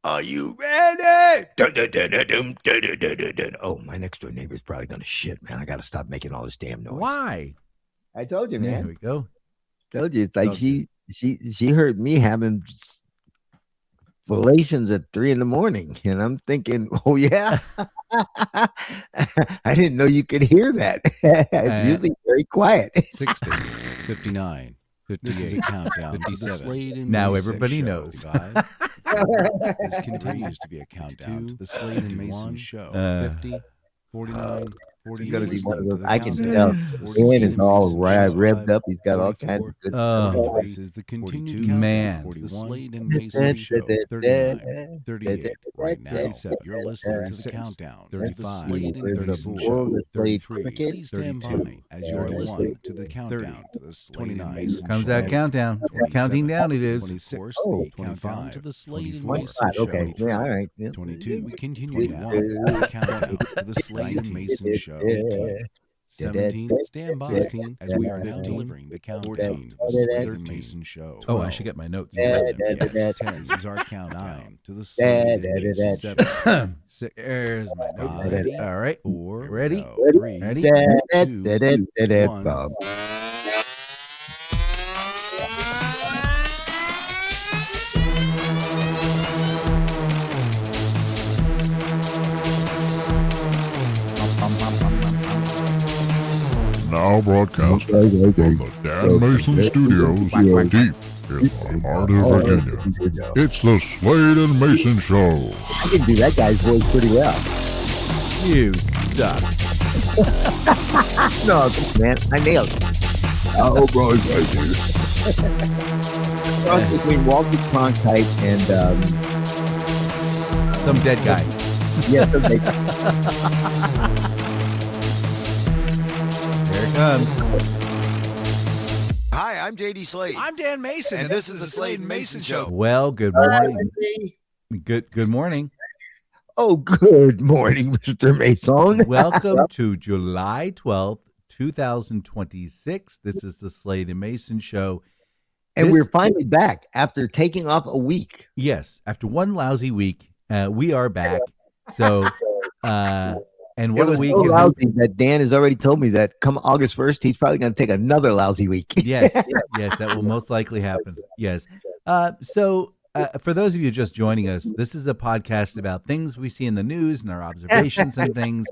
Are you ready? Dun, dun, dun, dun, dun, dun, dun, dun, dun, dun. Oh, my next door neighbor's probably gonna shit, man. I gotta stop making all this damn noise. Why? I told you, man. There we go. Told you. It's like she heard me having relations at 3 a.m, and I'm thinking, oh yeah. I didn't know you could hear that. It's usually very quiet. 60, 59, 58. This is a countdown to the Slade and Now Mayson everybody Show. knows. This continues to be a countdown to the Slade and Mayson Show. 50, 49, 40. It's gonna be one of those. The I can countdown tell. to the Dan Slade is and all Mayson Show. revved up. He's got all kinds of good stuff. This is the continued 42. Man. countdown to the Slade and Mayson Show. 39, 38. Right now, 37. You're listening to the countdown. 35. Slade and Mayson Show. 33. Please stand by as you're listening to the countdown to the Slade and Mayson Show. Comes that countdown. It's counting down. It is. 26. Oh, The countdown to the Slade and 25. Mason Show. Okay. Yeah, all right. Yeah. 22. We continue now. The countdown to the Slade and Mason Show. 18. 17. Stand by, 16, as we are now delivering the countdown to the Slade and Mason Show. Oh, I should get my notes. Yes, 10 is our countdown to the Slade and Mason 7. 6. There's my notes. 5. All right. 4. Ready? Go. 3. Ready? 2. 1. Now broadcast from the Dan Mason Studios deep in the heart of Virginia. It's the Slade and Mayson Show. I can do that guy's voice pretty well. You suck. No, man, I nailed it. Oh, boy, Cross between Walter Cronkite and Some dead guy. yes, Here it comes. Hi, I'm JD Slade. I'm Dan Mason, and this is the Slade and Mayson Show. Well, good morning. Good morning. Oh, good morning, Mr. Mason. Welcome to July 12th, 2026. This is the Slade and Mayson Show. And we're finally back after taking off a week. Yes, after one lousy week, we are back. So, and It what a was week! so lousy that Dan has already told me that come August 1st, he's probably going to take another lousy week. Yes, that will most likely happen. Yes. So, for those of you just joining us, this is a podcast about things we see in the news and our observations and things.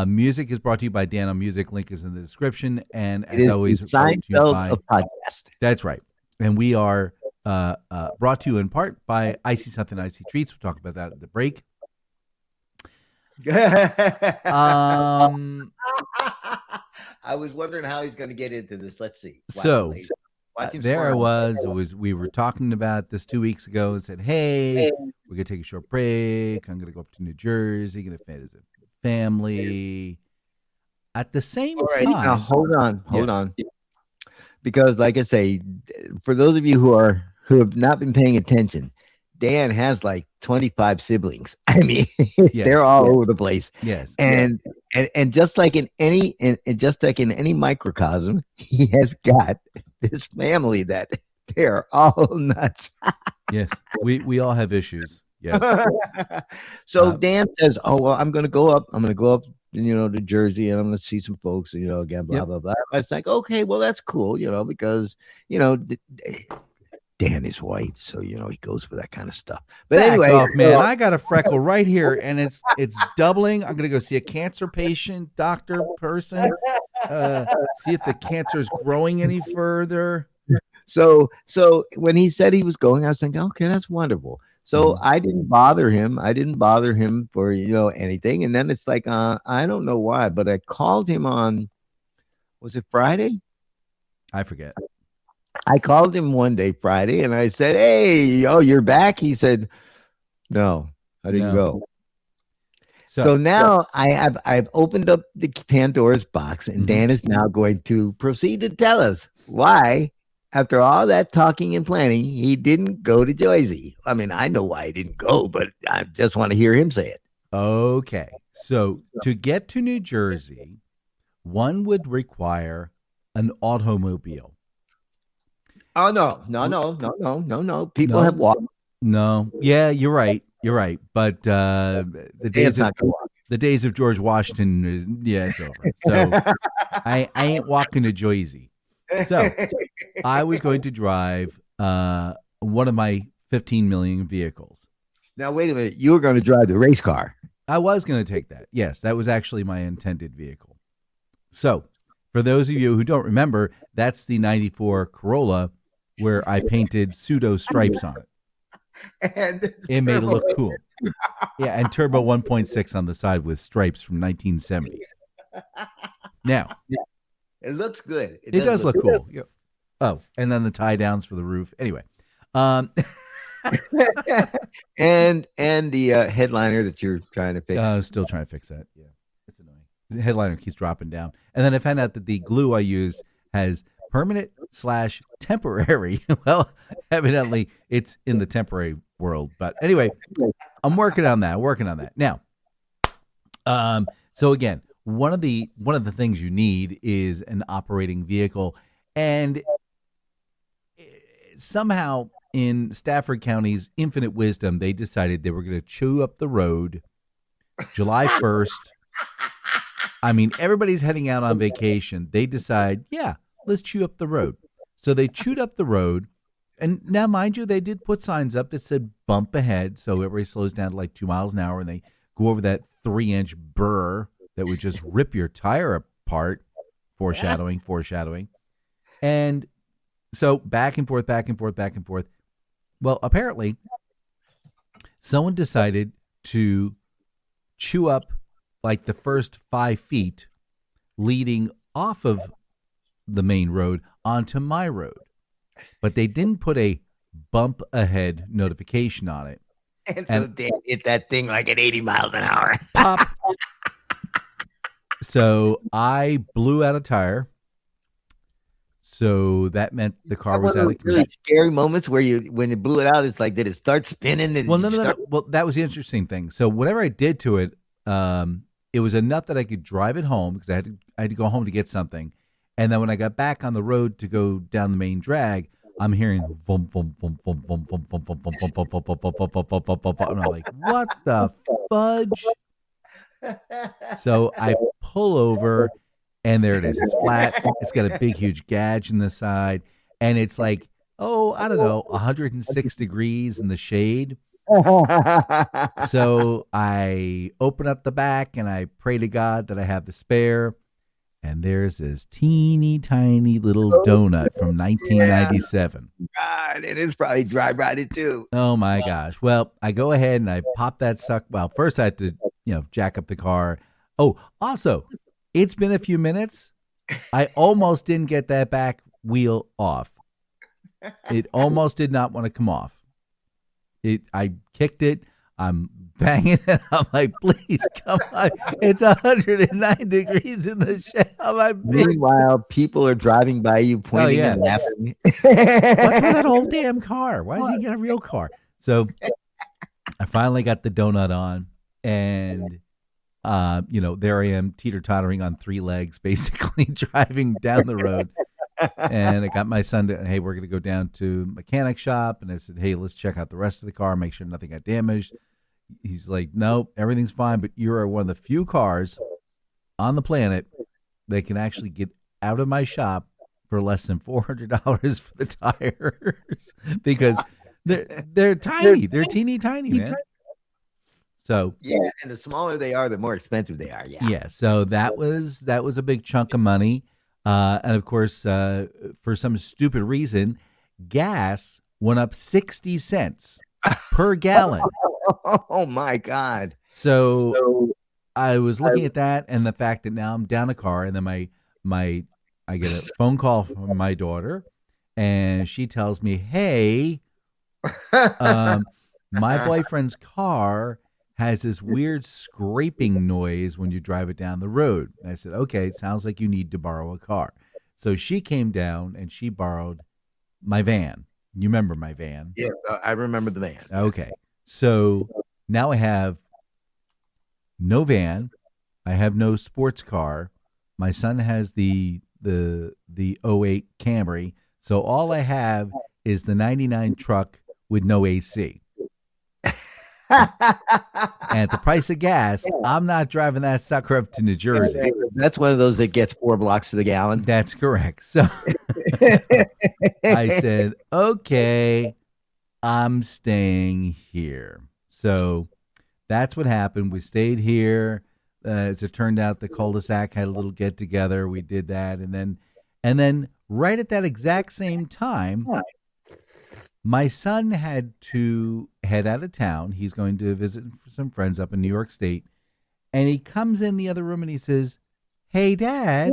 Music is brought to you by Dan on Music. Link is in the description. And as always, the Seinfeld of podcast. That's right. And we are brought to you in part by Icy Something Icy Treats. We'll talk about that at the break. I was wondering how he's going to get into this. Let's see. So there I was. We were talking about this 2 weeks ago and said, hey, we're going to take a short break. I'm going to go up to New Jersey, going to visit family. At the same time. Now, hold on. Because like I say, for those of you who have not been paying attention, Dan has like 25 siblings. I mean, they're all over the place. Yes. And just like in any microcosm, he has got this family that they're all nuts. Yes. We all have issues. Yes. So Dan says, "Oh well, I'm going to go up to Jersey, and I'm going to see some folks, again, blah blah blah." I was like, "Okay, well that's cool, because Dan is white, so he goes for that kind of stuff." But anyway, man, I got a freckle right here, and it's doubling. I'm gonna go see a cancer patient, doctor person, see if the cancer is growing any further. So when he said he was going, I was thinking, okay, that's wonderful. So I didn't bother him. For anything. And then it's like, I don't know why, but I called him on, was it Friday? I forget. I called him one day Friday and I said, "Hey, you're back?" He said, "No, I didn't go." So now I've opened up the Pandora's box, and Dan is now going to proceed to tell us why, after all that talking and planning, he didn't go to Jersey. I mean, I know why he didn't go, but I just want to hear him say it. Okay. So to get to New Jersey, one would require an automobile. Oh, no. People have walked. No. Yeah, you're right. You're right. But the days of George Washington it's over. So I ain't walking to Jersey. So I was going to drive one of my 15 million vehicles. Now wait a minute. You were going to drive the race car. I was going to take that. Yes, that was actually my intended vehicle. So for those of you who don't remember, that's the 94 Corolla where I painted pseudo stripes on it. And it made it look cool. Yeah, and turbo 1.6 on the side with stripes from 1970s. Now, it looks good. It does look cool. Yeah. Oh, and then the tie downs for the roof. Anyway, and the headliner that you're trying to fix. I was still trying to fix that. Yeah, it's annoying. The headliner keeps dropping down, and then I found out that the glue I used has permanent/temporary. Well, evidently it's in the temporary world, but anyway, I'm working on that. Now, so again, one of the things you need is an operating vehicle, and somehow in Stafford County's infinite wisdom, they decided they were going to chew up the road July 1st. I mean, everybody's heading out on vacation. They decide, yeah, let's chew up the road. So they chewed up the road. And now, mind you, they did put signs up that said bump ahead. So everybody slows down to like 2 miles an hour and they go over that 3-inch burr that would just rip your tire apart. Foreshadowing. And so back and forth. Well, apparently, someone decided to chew up like the first 5 feet leading off of the main road onto my road. But they didn't put a bump ahead notification on it. And so they hit that thing like at 80 miles an hour. Pop. So I blew out a tire. So that meant the car was out of control. Really scary moments where when it blew it out, it's like, did it start spinning? Well, no. Well, that was the interesting thing. So whatever I did to it, it was enough that I could drive it home because I had to go home to get something. And then when I got back on the road to go down the main drag, I'm hearing boom, boom, boom, boom, boom, boom, boom, boom, boom, boom, boom, boom, boom, boom, boom, boom, boom, boom, and I'm like, what the fudge? So I pull over, and there it is. It's flat. It's got a big, huge gouge in the side, and it's like, I don't know, 106 degrees in the shade. So I open up the back, and I pray to God that I have the spare. And there's this teeny tiny little donut from 1997. God, it is probably dry rotted too. Oh my gosh. Well, I go ahead and I pop that suck. Well, first I had to, jack up the car. Oh, also, it's been a few minutes. I almost didn't get that back wheel off. It almost did not want to come off. I kicked it. I'm banging it. I'm like, please come on. It's 109 degrees in the shade. Meanwhile, people are driving by you, pointing and laughing. What's with that old damn car? Why doesn't he get a real car? So I finally got the donut on, and there I am teeter-tottering on 3 legs, basically driving down the road. And I got my son to, hey, we're going to go down to mechanic shop. And I said, hey, let's check out the rest of the car, make sure nothing got damaged. He's like, no, everything's fine. But you're one of the few cars on the planet that can actually get out of my shop for less than $400 for the tires because they're tiny. They're teeny tiny, man. So yeah, and the smaller they are, the more expensive they are. Yeah. So that was a big chunk of money. And of course, for some stupid reason, gas went up 60 cents per gallon. Oh my God. So I was looking at that and the fact that now I'm down a car, and then I get a phone call from my daughter, and she tells me, hey, my boyfriend's car has this weird scraping noise when you drive it down the road. And I said, okay, it sounds like you need to borrow a car. So she came down and she borrowed my van. You remember my van? Yeah, I remember the van. Okay. So now I have no van. I have no sports car. My son has the 08 Camry. So all I have is the 99 truck with no AC. And at the price of gas, I'm not driving that sucker up to New Jersey. That's one of those that gets 4 blocks to the gallon. That's correct. So I said, okay, I'm staying here. So that's what happened. We stayed here. As it turned out, the cul-de-sac had a little get together. We did that. And then right at that exact same time, my son had to head out of town. He's going to visit some friends up in New York State. And he comes in the other room and he says, "Hey, Dad."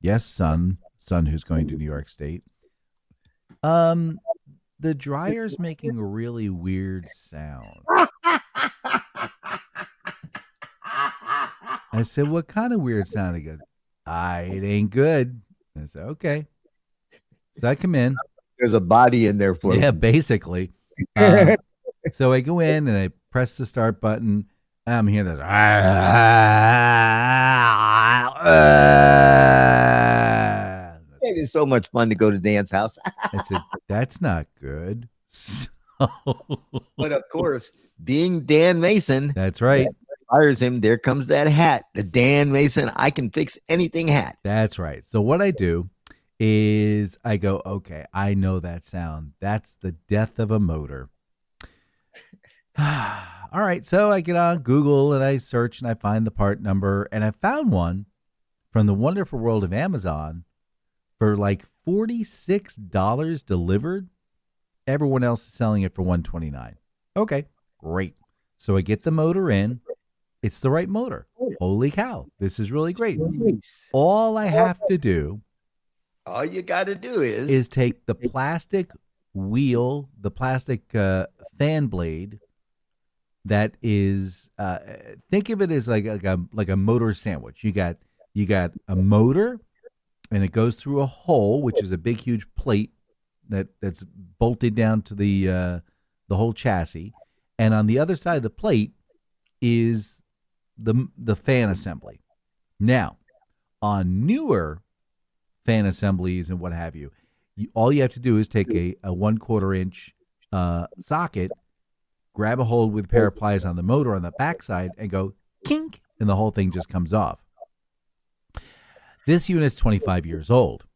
Yes, son who's going to New York State. The dryer's making a really weird sound. I said, "What kind of weird sound?" He goes, "It ain't good." I said, "Okay." So I come in. There's a body in there for Yeah, basically. So I go in and I press the start button. I'm hearing this. It is so much fun to go to Dan's house. I said, "That's not good." So, but of course, being Dan Mason, that's right. Fires him. There comes that hat, the Dan Mason I can fix anything hat. That's right. So what I do is I go, okay, I know that sound. That's the death of a motor. All right. So I get on Google and I search and I find the part number, and I found one from the wonderful world of Amazon for like $46 delivered. Everyone else is selling it for $129. Okay, great. So I get the motor in. It's the right motor. Holy cow. This is really great. All I have to do, all you got to do is take the plastic wheel, the plastic fan blade that is, think of it as like a motor sandwich. You got a motor, and it goes through a hole, which is a big, huge plate that's bolted down to the whole chassis. And on the other side of the plate is the fan assembly. Now, on newer fan assemblies and what have you, all you have to do is take a 1/4 inch socket, grab a hold with a pair of pliers on the motor on the backside, and go kink, and the whole thing just comes off. This unit's 25 years old.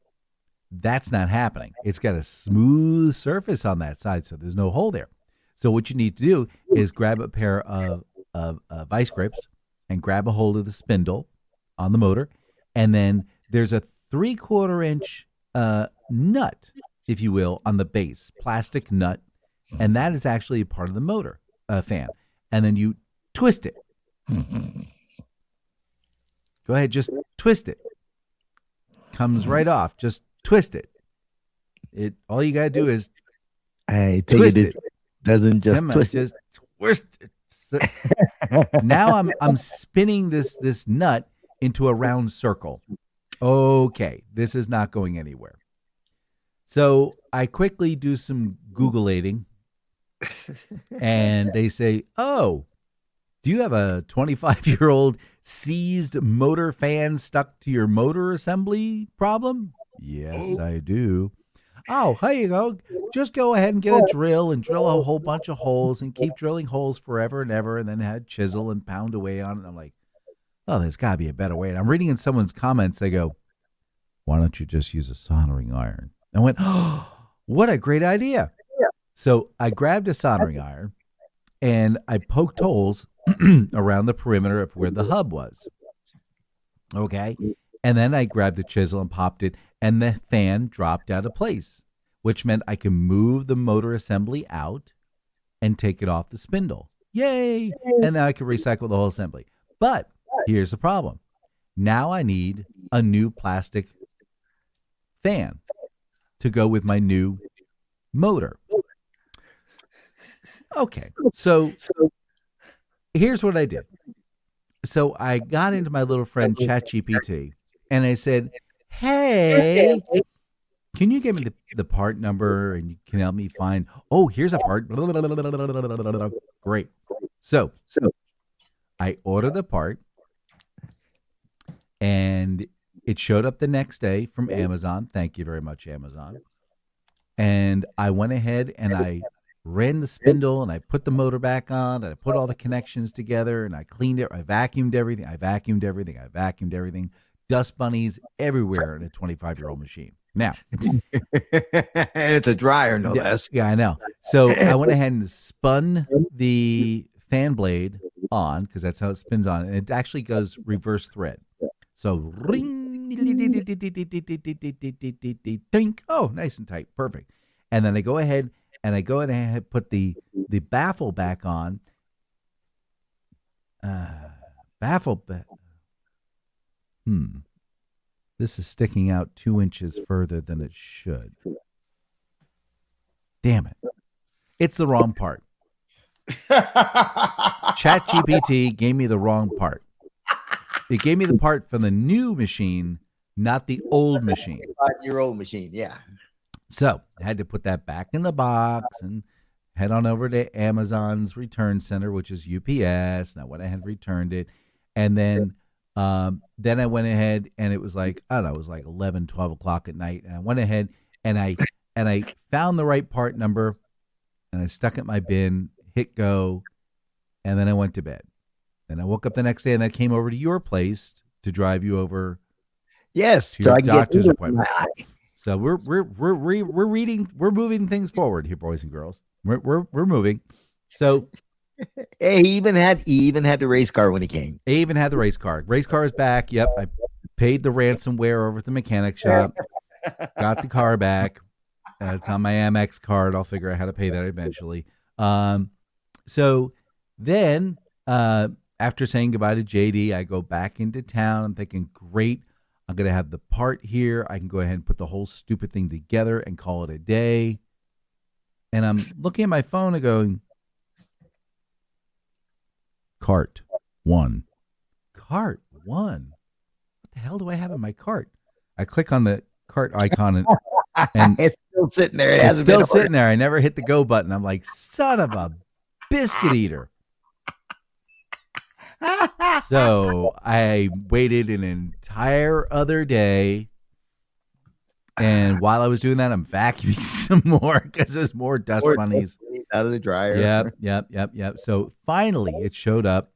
That's not happening. It's got a smooth surface on that side, so there's no hole there. So what you need to do is grab a pair of vice grips and grab a hold of the spindle on the motor, and then there's a 3/4 inch nut, if you will, on the base, plastic nut, and that is actually a part of the motor fan. And then you twist it. Go ahead, just twist it. Comes right off. Just twist it. All you gotta do is twist it. Doesn't just twist it. Just twist it. So, now I'm spinning this nut into a round circle. Okay, this is not going anywhere. So I quickly do some Googleating, and they say, "Oh, do you have a 25-year-old seized motor fan stuck to your motor assembly problem?" "Yes, I do." "Oh, here you go. Just go ahead and get a drill and drill a whole bunch of holes and keep drilling holes forever and ever, and then have chisel and pound away on it." I'm like, oh, there's got to be a better way. And I'm reading in someone's comments, they go, "Why don't you just use a soldering iron?" I went, oh, what a great idea. So I grabbed a soldering iron and I poked holes around the perimeter of where the hub was. Okay. And then I grabbed the chisel and popped it, and the fan dropped out of place, which meant I could move the motor assembly out and take it off the spindle. Yay! And now I can recycle the whole assembly. But here's the problem. Now I need a new plastic fan to go with my new motor. Okay, so here's what I did. So I got into my little friend ChatGPT, and I said, "Hey, can you give me the part number, and you can help me find, here's a part." Great. So I ordered the part, and it showed up the next day from Amazon. Thank you very much, Amazon. And I went ahead and I ran the spindle, and I put the motor back on, and I put all the connections together, and I cleaned it. I vacuumed everything. Dust bunnies everywhere in a 25-year-old machine. Now, And it's a dryer, no less. yeah, I know. So I went ahead and spun the fan blade on, because that's how it spins on, and it actually goes reverse thread. So ring, tink. Oh, nice and tight, perfect. And then I go ahead and put the baffle back on. This is sticking out 2 inches further than it should. Damn it. It's the wrong part. ChatGPT gave me the wrong part. It gave me the part for the new machine, not the old machine. Your old machine, yeah. So I had to put that back in the box and head on over to Amazon's return center, which is UPS. And I went ahead and returned it. And then I went ahead, and it was like, I don't know, it was like 11, 12 o'clock at night. And I went ahead and I found the right part number, and I stuck it in my bin, hit go, and then I went to bed. And I woke up the next day, and I came over to your place to drive you over. Yes, to your doctor's appointment. So we're moving things forward here, boys and girls. We're moving. So hey, he even had the race car when he came. He even had the race car. Race car is back. Yep, I paid the ransomware over at the mechanic shop. Got the car back. It's on my Amex card. I'll figure out how to pay that eventually. So then, after saying goodbye to JD, I go back into town. I'm thinking, great, I'm going to have the part here. I can go ahead and put the whole stupid thing together and call it a day. And I'm looking at my phone and going, cart one. What the hell do I have in my cart? I click on the cart icon and it's still sitting there. It's still sitting there. I never hit the go button. I'm like, son of a biscuit eater. So I waited an entire other day, and while I was doing that, I'm vacuuming some more because there's more dust bunnies out of the dryer. Yep. So finally, it showed up.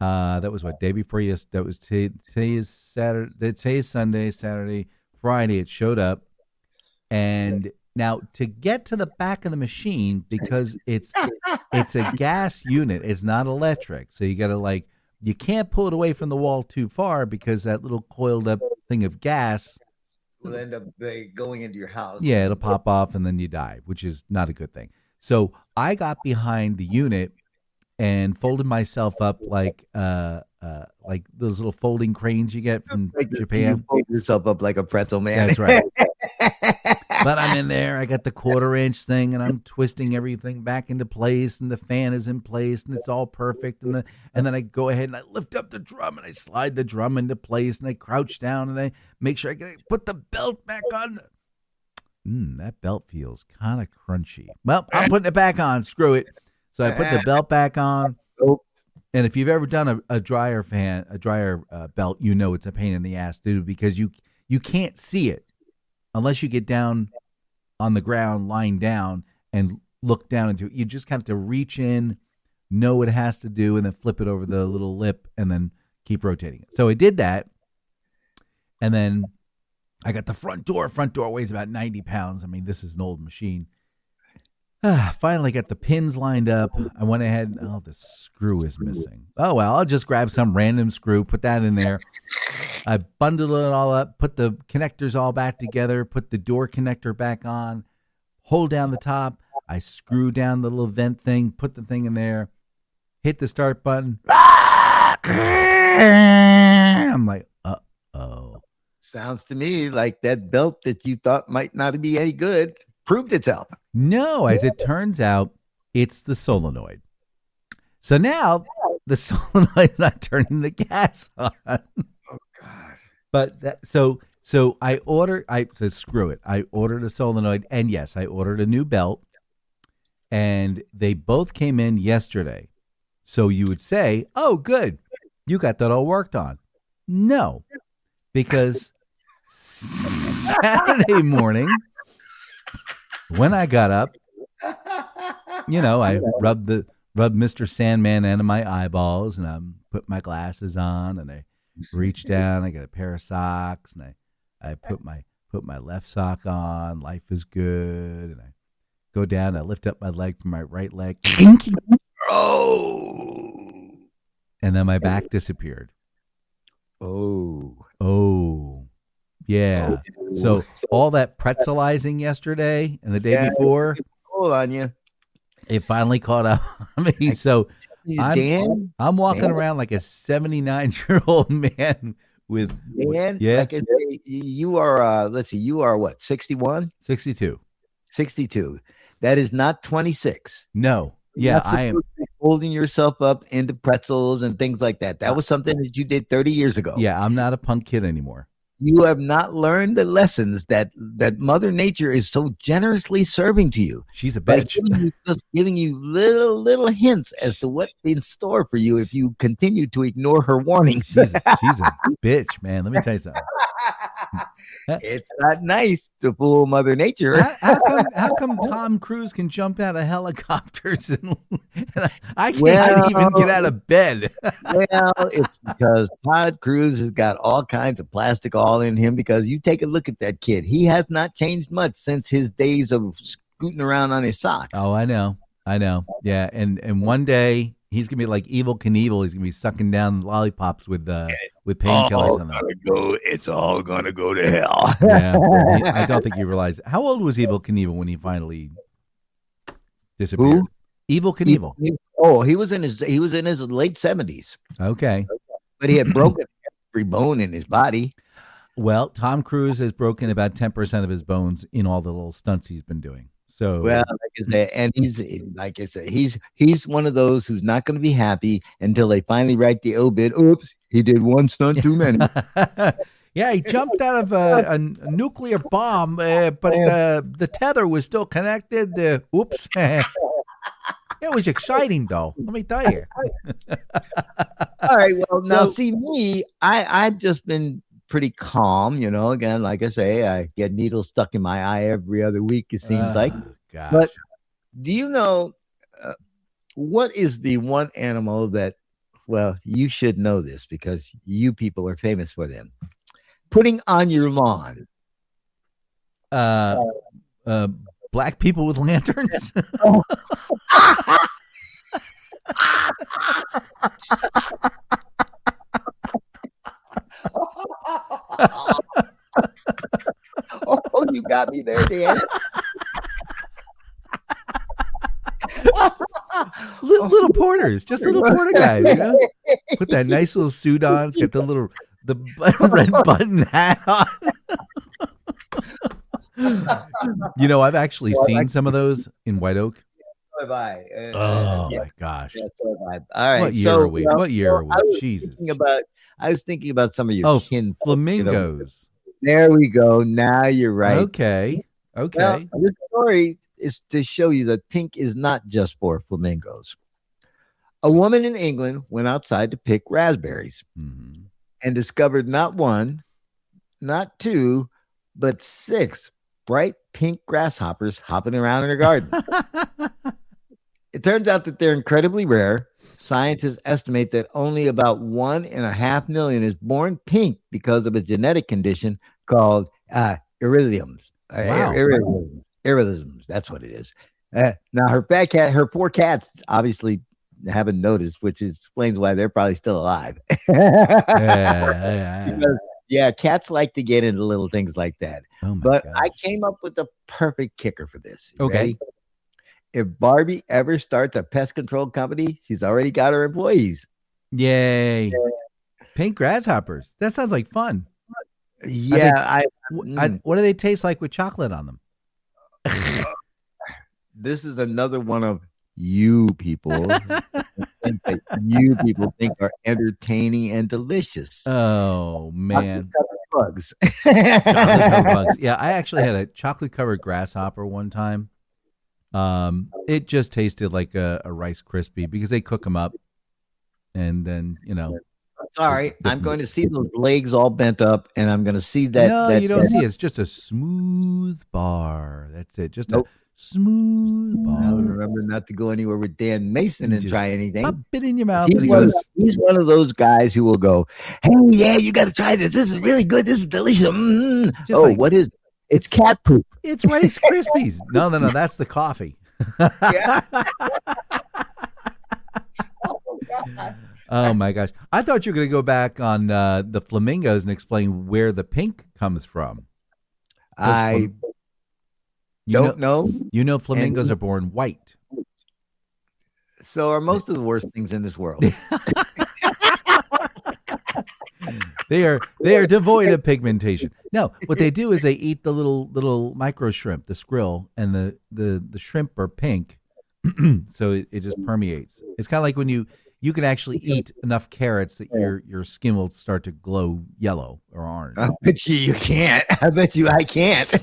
That was what, day before yesterday? That was today is Saturday. Today is Sunday, Saturday, Friday. It showed up, and now to get to the back of the machine, because it's a gas unit, it's not electric. So you got to you can't pull it away from the wall too far, because that little coiled up thing of gas will end up going into your house. Yeah, it'll pop off and then you die, which is not a good thing. So I got behind the unit and folded myself up like those little folding cranes you get from Japan. You fold yourself up like a pretzel, man. That's right. But I'm in there. I got the 1/4-inch thing, and I'm twisting everything back into place, and the fan is in place, and it's all perfect. And then I go ahead and I lift up the drum, and I slide the drum into place, and I crouch down, and I make sure I can put the belt back on. That belt feels kind of crunchy. Well, I'm putting it back on. Screw it. So I put the belt back on. And if you've ever done a dryer belt, you know it's a pain in the ass, dude, because you can't see it unless you get down on the ground, lying down, and look down into it. You just have to reach in, know what it has to do, and then flip it over the little lip, and then keep rotating it. So I did that, and then I got the front door. Front door weighs about 90 pounds. I mean, this is an old machine. Finally got the pins lined up. I went ahead. Oh, the screw is missing. Oh, well, I'll just grab some random screw, put that in there. I bundled it all up, put the connectors all back together, put the door connector back on, hold down the top. I screw down the little vent thing, put the thing in there, hit the start button. I'm like, uh-oh. Sounds to me like that belt that you thought might not be any good proved itself. No, as it turns out, it's the solenoid. So now the solenoid's not turning the gas on. Oh God! But so I said screw it. I ordered a solenoid, and yes, I ordered a new belt, and they both came in yesterday. So you would say, "Oh, good, you got that all worked on." No, because Saturday morning, when I got up, I rubbed Mr. Sandman into my eyeballs, and I put my glasses on, and I reach down. I got a pair of socks, and I put my left sock on. Life is good, and I go down. I lift up my leg from my right leg. Oh, and then my back disappeared. Oh, yeah. So all that pretzelizing yesterday and the day before, hold on you. It finally caught up on me. So I'm walking around like a 79-year-old man with Dan. Like I say, you are. Let's see, you are what? 61, 62, 62. That is not 26. No. Yeah, I am holding yourself up into pretzels and things like that. That was something that you did 30 years ago. Yeah, I'm not a punk kid anymore. You have not learned the lessons that Mother Nature is so generously serving to you. She's a bitch. Just giving you little hints as to what's in store for you if you continue to ignore her warnings. She's a bitch, man. Let me tell you something. It's not nice to fool Mother Nature. How come Tom Cruise can jump out of helicopters and I can't even get out of bed? Well, it's because Todd Cruise has got all kinds of plastic all in him, because you take a look at that kid. He has not changed much since his days of scooting around on his socks. Oh, I know. Yeah, and one day he's gonna be like Evel Knievel. He's gonna be sucking down lollipops with painkillers on them. It's all gonna go to hell. Yeah, I don't think you realize. How old was Evel Knievel when he finally disappeared? Who? Evel Knievel. He was in his late 70s. Okay, but he had broken every bone in his body. Well, Tom Cruise has broken about 10% of his bones in all the little stunts he's been doing. So, well, like I said, he's one of those who's not going to be happy until they finally write the obit. Oops, he did one stunt too many. Yeah, he jumped out of a nuclear bomb, but the tether was still connected. Oops. It was exciting, though. Let me tell you. All right. Well, now see me. I've just been pretty calm. Again, like I say, I get needles stuck in my eye every other week. It seems like. Gosh. But do you know what is the one animal that? Well, you should know this because you people are famous for them. Putting on your lawn. Black people with lanterns. Oh, you got me there, Dan. Little porters, just little porter guys, Put that nice little suit on. It's got the red button hat on. I've actually seen some of those in White Oak. So have I. My gosh! Yeah, so have I. All right. What year are we? What year are we? Jesus! I was thinking about some of your kin flamingos. There we go. Now you're right. Okay. Well, this story is to show you that pink is not just for flamingos. A woman in England went outside to pick raspberries and discovered not one, not two, but 6 bright pink grasshoppers hopping around in her garden. It turns out that they're incredibly rare. Scientists estimate that only about 1.5 million is born pink because of a genetic condition called iridescence. Wow. Iridescence. That's what it is. Now her poor cats obviously haven't noticed, which explains why they're probably still alive. Yeah, cats like to get into little things like that. But gosh. I came up with the perfect kicker for this. Okay. Ready? If Barbie ever starts a pest control company, she's already got her employees. Yay. Pink grasshoppers. That sounds like fun. Yeah. What do they taste like with chocolate on them? This is another one of you people that you people think are entertaining and delicious. Oh, man. Bugs. Bugs. Yeah, I actually had a chocolate covered grasshopper one time. It just tasted like a Rice Krispie because they cook them up, and then Sorry, I'm going to see those legs all bent up, and I'm going to see that. No, you don't see it. It's just a smooth bar. That's it. Just a Smooth I ball. remember not to go anywhere with Dan Mason and Just try anything. Pop it in your mouth. He's one of those guys who will go, "Hey, yeah, you got to try this. This is really good. This is delicious." What is it? It's cat poop. It's Rice Krispies. No, that's the coffee. Yeah. Oh my gosh! I thought you were going to go back on the flamingos and explain where the pink comes from. I don't know. You know, flamingos are born white. So are most of the worst things in this world. They are devoid of pigmentation. No, what they do is they eat the little micro shrimp, the skrill, and the shrimp are pink, so it just permeates. It's kind of like when you can actually eat enough carrots that your skin will start to glow yellow or orange. I bet you can't. I bet you I can't.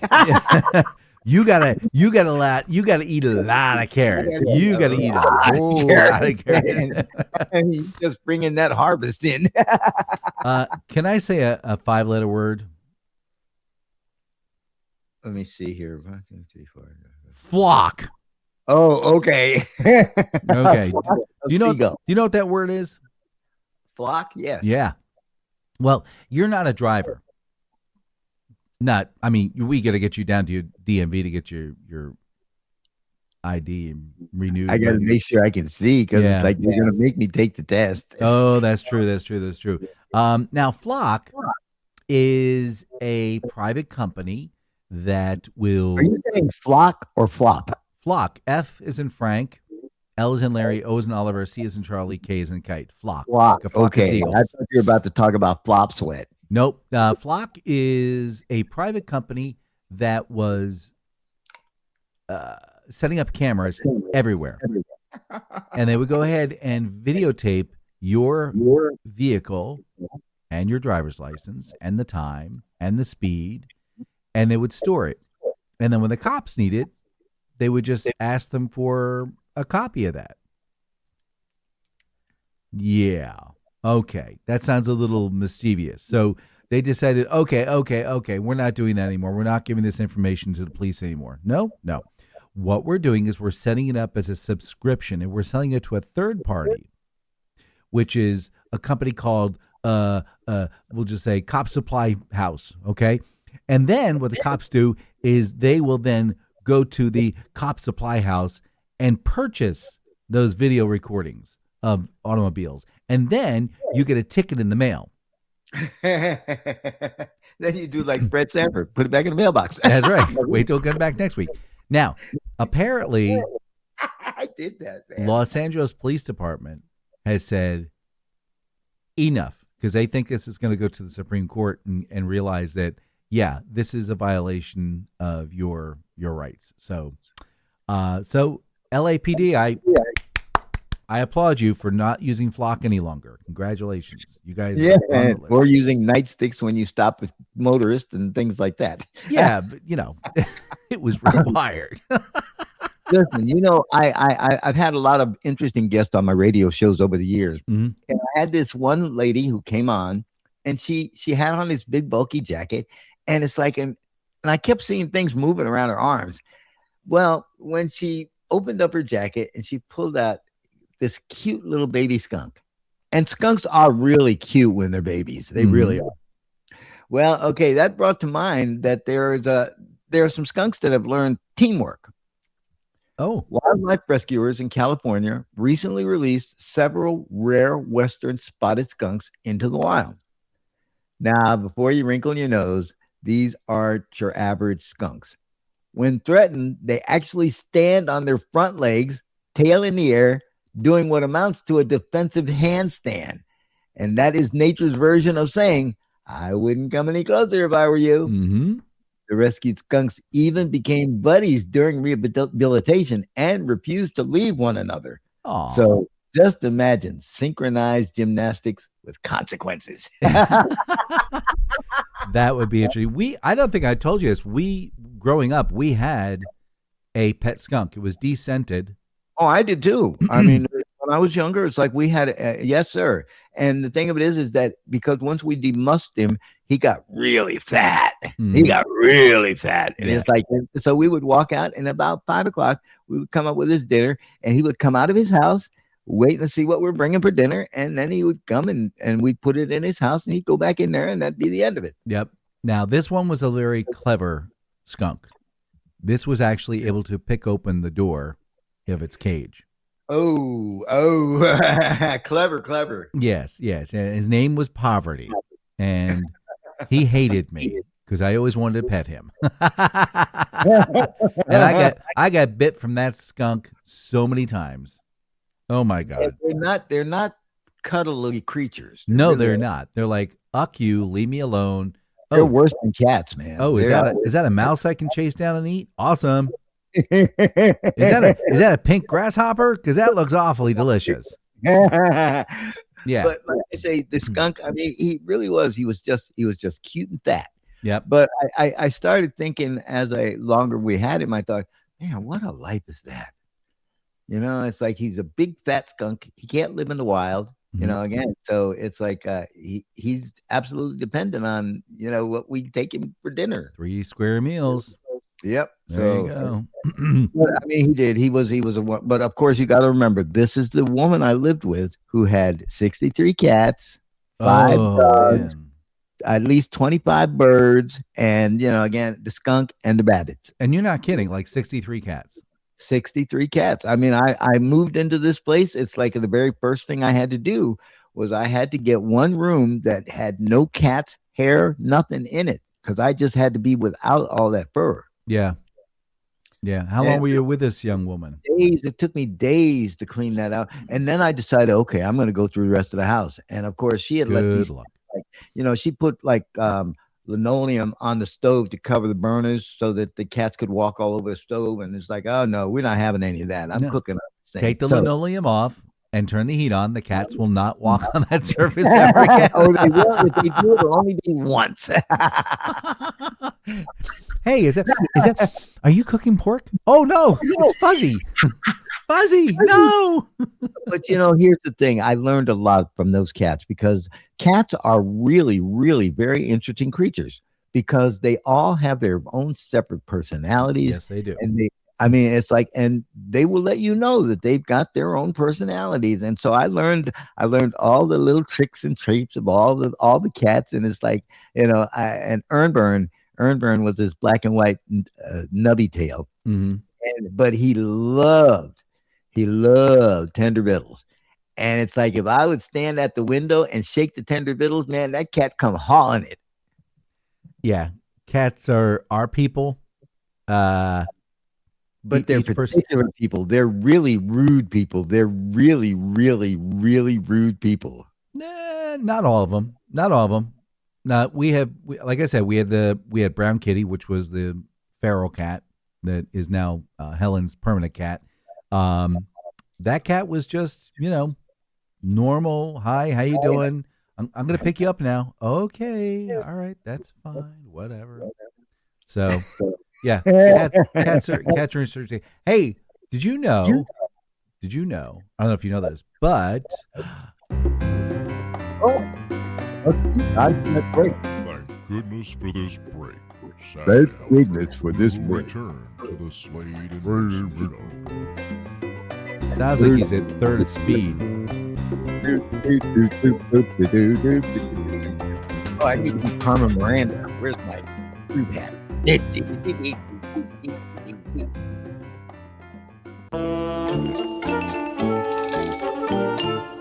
You gotta eat a lot of carrots. You gotta eat a whole lot of carrots. And he's just bringing that harvest in. Can I say a 5-letter word? Let me see here. 1, 2, 3, 4. Flock. Oh, okay. Okay. Do you know what that word is? Flock? Yes. Yeah. Well, you're not a driver. We got to get you down to your DMV to get your ID and renewed. I got to make sure I can see because it's like you're going to make me take the test. Oh, that's true. That's true. Now, Flock is a private company that will. Are you saying flock or flop? Flock. F is in Frank. L is in Larry. O is in Oliver. C is in Charlie. K is in Kite. Flock. Flock. Like a flock of Okay. seagulls. I thought you were about to talk about flop sweat. Nope. Flock is a private company that was setting up cameras everywhere. And they would go ahead and videotape your vehicle and your driver's license and the time and the speed, and they would store it. And then when the cops need it, they would just ask them for a copy of that. Yeah. Okay. That sounds a little mischievous. So they decided, okay, we're not doing that anymore. We're not giving this information to the police anymore. No. What we're doing is we're setting it up as a subscription, and we're selling it to a third party, which is a company called, we'll just say Cop Supply House, okay? And then what the cops do is they will then go to the Cop Supply House and purchase those video recordings of automobiles. And then you get a ticket in the mail. Then you do like Brett Sanford, put it back in the mailbox. That's right. Wait till it comes back next week. Now, apparently, I did that, man. Los Angeles Police Department has said enough, because they think this is going to go to the Supreme Court and realize that, yeah, this is a violation of your rights. So LAPD, I applaud you for not using Flock any longer. Congratulations. You guys. Yeah, or using nightsticks when you stop with motorists and things like that. Yeah, but it was required. Listen, I've had a lot of interesting guests on my radio shows over the years. Mm-hmm. And I had this one lady who came on, and she had on this big bulky jacket, and it's like, and I kept seeing things moving around her arms. Well, when she opened up her jacket and she pulled out this cute little baby skunk, and skunks are really cute when they're babies. They really are. Well, okay, that brought to mind that there are some skunks that have learned teamwork. Oh. Wildlife rescuers in California recently released several rare western spotted skunks into the wild. Now, before you wrinkle your nose, these aren't your average skunks. When threatened, they actually stand on their front legs, tail in the air, doing what amounts to a defensive handstand. And that is nature's version of saying, I wouldn't come any closer if I were you. Mm-hmm. The rescued skunks even became buddies during rehabilitation and refused to leave one another. Aww. So just imagine synchronized gymnastics with consequences. That would be interesting. I don't think I told you this. Growing up, we had a pet skunk. It was descented. Oh, I did too. I mean, when I was younger, it's like we had, yes, sir. And the thing of it is that because once we demusked him, he got really fat. He got really fat. And it's like, so we would walk out, and about 5 o'clock, we would come up with his dinner, and he would come out of his house, wait and see what we're bringing for dinner. And then he would come and we'd put it in his house, and he'd go back in there, and that'd be the end of it. Yep. Now, this one was a very clever skunk. This was actually able to pick open the door of its cage. Oh, clever. Yes. And his name was Poverty, and he hated me because I always wanted to pet him. And I got bit from that skunk so many times. Oh my God! They're not cuddly creatures. They're not. They're like, "Uck you, leave me alone." They're worse than cats, man. Oh, is that a mouse I can chase down and eat? Awesome. Is that a pink grasshopper? Because that looks awfully delicious. Yeah. But like I say, the skunk, I mean, he really was. He was just cute and fat. Yep. But I started thinking as longer we had him, I thought, man, what a life is that? You know, it's like he's a big fat skunk. He can't live in the wild. You know, again, so it's like he's absolutely dependent on, you know, what we take him for dinner. 3 square meals. Yep. There you go. But, I mean, he did. He was a one. But of course, you got to remember, this is the woman I lived with who had 63 cats, 5 dogs, at least 25 birds, and, you know, again, the skunk and the rabbits. And you're not kidding, like 63 cats. 63 cats. I mean, I moved into this place. It's like the very first thing I had to do was I had to get one room that had no cats, hair, nothing in it, because I just had to be without all that fur. Yeah. How long were you with this young woman? Days. It took me days to clean that out. And then I decided, okay, I'm going to go through the rest of the house. And of course, she had let these, like, you know, she put like linoleum on the stove to cover the burners so that the cats could walk all over the stove. And it's like, oh no, we're not having any of that. I'm cooking up this thing. Take the linoleum off and turn the heat on. The cats will not walk on that surface ever again. Oh, they will. If they do, it'll only be once. Hey, is that? Are you cooking pork? Oh no, it's Fuzzy. Fuzzy, no. But you know, here's the thing. I learned a lot from those cats because cats are really, really very interesting creatures because they all have their own separate personalities. Yes, they do. And it's like, and they will let you know that they've got their own personalities. And so I learned all the little tricks and traits of all the cats. And it's like, you know, and Ernburn was this black and white nubby tail, but he loved tender victuals. And it's like, if I would stand at the window and shake the tender victuals, man, that cat come hauling it. Yeah, cats are our people. But they're particular people. They're really rude people. They're really, really, really rude people. Not all of them. No, like I said, we had Brown Kitty, which was the feral cat that is now Helen's permanent cat. That cat was just, you know, normal. Hi, how you doing? I'm going to pick you up now. Okay. All right. That's fine. Whatever. So, yeah, cats are interesting. Hey, did you know? I don't know if you know this, but Thank goodness for this break. Thank goodness for this break. Return to the Slade and Mayson Show. Sounds like he's at third speed. Oh, I need to be Carmen Miranda. Where's my fruit hat?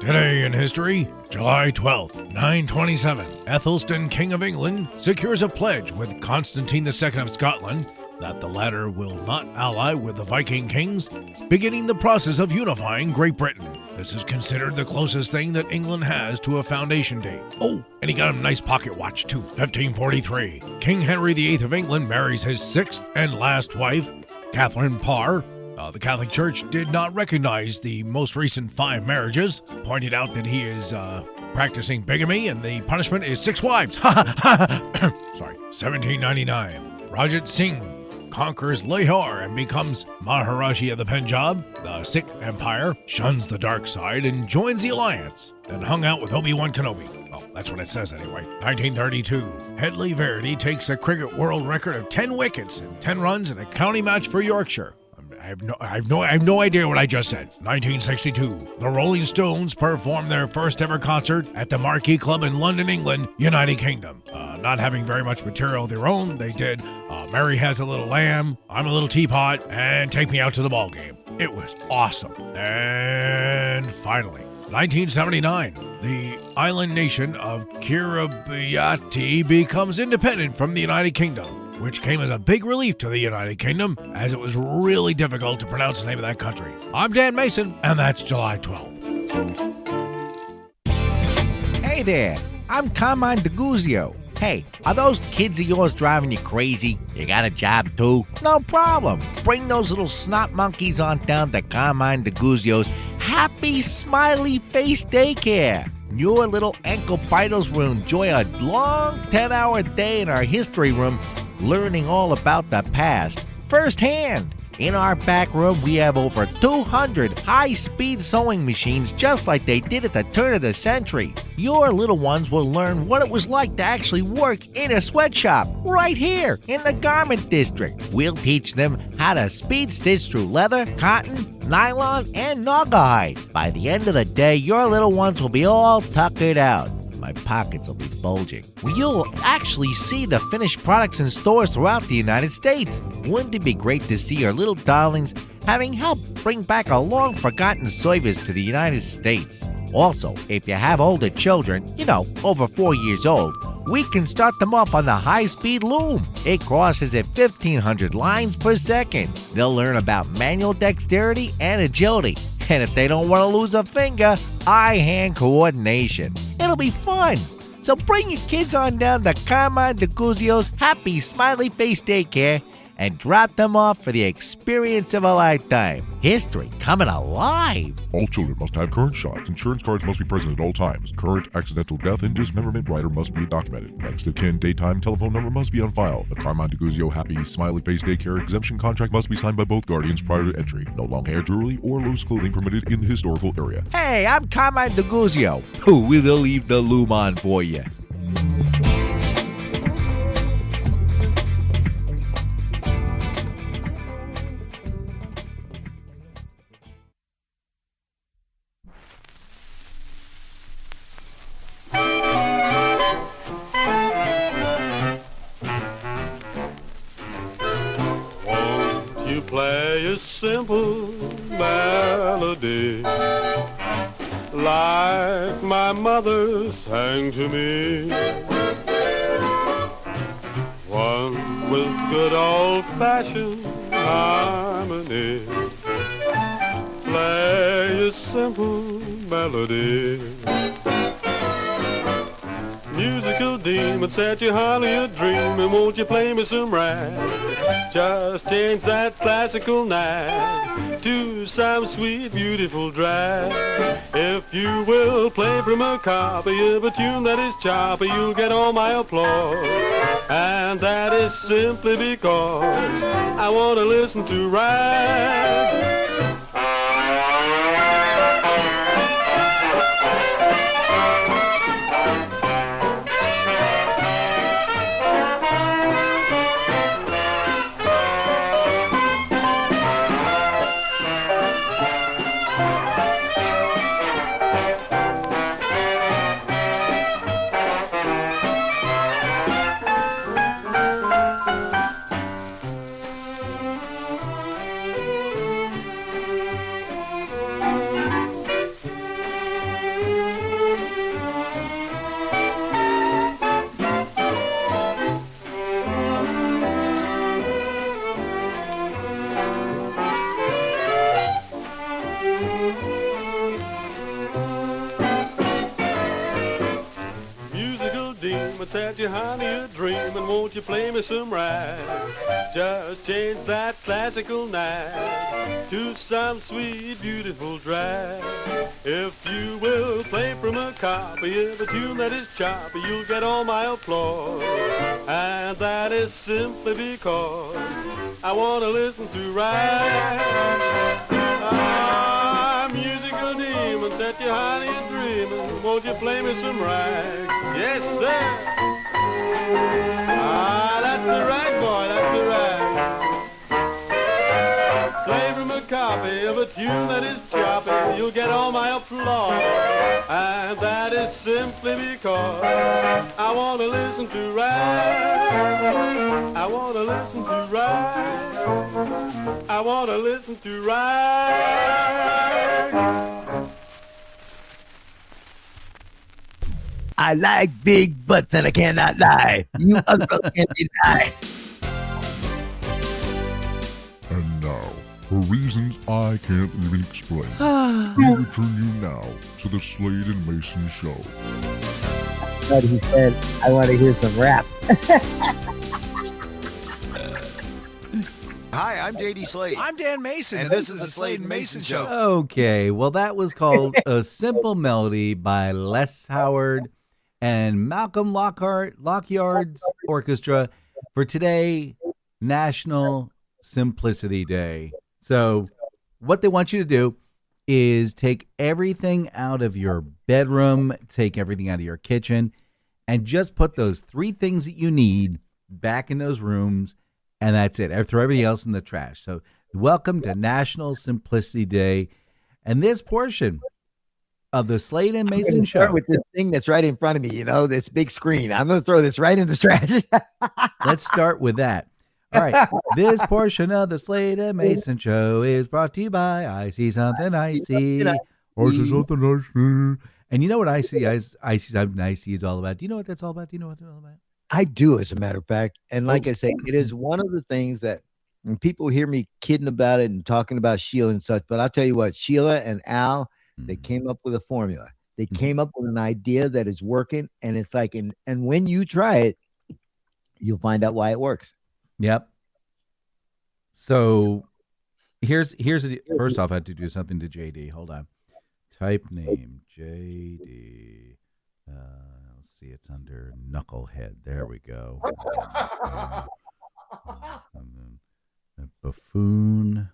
Today in history, July 12th, 927, Athelstan, King of England, secures a pledge with Constantine II of Scotland that the latter will not ally with the Viking kings, beginning the process of unifying Great Britain. This is considered the closest thing that England has to a foundation date. Oh, and he got him a nice pocket watch too. 1543, King Henry VIII of England marries his 6th and last wife, Catherine Parr. The Catholic Church did not recognize the most recent 5 marriages, pointed out that he is practicing bigamy and the punishment is 6 wives. Sorry. 1799, Rajat Singh conquers Lahore and becomes Maharaji of the Punjab, the Sikh Empire shuns the dark side and joins the Alliance, then hung out with Obi-Wan Kenobi. Well, that's what it says anyway. 1932, Headley Verity takes a cricket world record of 10 wickets and 10 runs in a county match for Yorkshire. I have no idea what I just said. 1962, the Rolling Stones performed their first ever concert at the Marquee Club in London, England, United Kingdom. Not having very much material of their own, they did Mary Has a Little Lamb, I'm a Little Teapot, and Take Me Out to the Ball Game. It was awesome. And finally, 1979, the island nation of Kiribati becomes independent from the United Kingdom, which came as a big relief to the United Kingdom, as it was really difficult to pronounce the name of that country. I'm Dan Mason, and that's July 12th. Hey there, I'm Carmine DeGuzio. Hey, are those kids of yours driving you crazy? You got a job too? No problem. Bring those little snot monkeys on down to Carmine DeGuzio's Happy Smiley Face Daycare. Your little ankle biters will enjoy a long 10-hour day in our history room, learning all about the past firsthand. In our back room, we have over 200 high-speed sewing machines just like they did at the turn of the century. Your little ones will learn what it was like to actually work in a sweatshop right here in the garment district. We'll teach them how to speed stitch through leather, cotton, nylon, and naugahyde. By the end of the day, your little ones will be all tuckered out. My pockets will be bulging. You'll actually see the finished products in stores throughout the United States. Wouldn't it be great to see your little darlings having helped bring back a long-forgotten service to the United States? Also, if you have older children, over 4 years old, we can start them off on the high-speed loom. It crosses at 1,500 lines per second. They'll learn about manual dexterity and agility. And if they don't want to lose a finger, eye-hand coordination. It'll be fun. So bring your kids on down to Carmine DeGuzio's Happy Smiley Face Daycare and drop them off for the experience of a lifetime. History coming alive. All children must have current shots. Insurance cards must be present at all times. Current accidental death and dismemberment rider must be documented. Next of kin, daytime, telephone number must be on file. The Carmine DeGuzio Happy Smiley Face Daycare exemption contract must be signed by both guardians prior to entry. No long hair, jewelry, or loose clothing permitted in the historical area. Hey, I'm Carmine DeGuzio. We'll leave the loom on for you. Play a simple melody like my mother sang to me, one with good old-fashioned harmony. Play a simple melody. Musical demon, set your heart a dream, and won't you play me some rag? Just change that classical nag to some sweet, beautiful drag. If you will play from a copy of a tune that is choppy, you'll get all my applause. And that is simply because I want to listen to rag. Set your honey a dream, and won't you play me some rag? Just change that classical nag to some sweet, beautiful drag. If you will play from a copy of a tune that is choppy, you'll get all my applause. And that is simply because I want to listen to rag. Ah, musical demon, set you high and dreaming. Won't you play me some rag? Yes, sir. Ah, that's the rag, boy, that's the rag. Play from a copy of a tune that is choppy, you'll get all my applause. And that is simply because I want to listen to rag. I want to listen to rag. I want to listen to rag. I like big butts and I cannot lie. You uncle can't deny. And now, for reasons I can't even explain, we return you now to the Slade and Mayson Show. But he said, I want to hear some rap. Hi, I'm J.D. Slade. I'm Dan Mason. And this is the Slade and Mayson Show. Okay, well, that was called A Simple Melody by Les Howard and Malcolm Lockyard's Orchestra for today, National Simplicity Day. So what they want you to do is take everything out of your bedroom, take everything out of your kitchen, and just put those 3 things that you need back in those rooms, and that's it. Throw everything else in the trash. So welcome to National Simplicity Day. And this portion of the Slade and Mayson Show. Start with this thing that's right in front of me, this big screen. I'm going to throw this right in the trash. Let's start with that. All right. This portion of the Slade and Mayson Show is brought to you by I See Something I See. I see something I see. And you know what I See Something I See is all about? Do you know what that's all about? Do you know what it's all about? I do, as a matter of fact. And like I say, it is one of the things that and people hear me kidding about it and talking about Sheila and such. But I'll tell you what, Sheila and Al, they came up with a formula. They came up with an idea that is working. And it's like, and when you try it, you'll find out why it works. Yep. So here's first off, I had to do something to JD. Hold on. Type name JD. Let's see, it's under Knucklehead. There we go. Buffoon.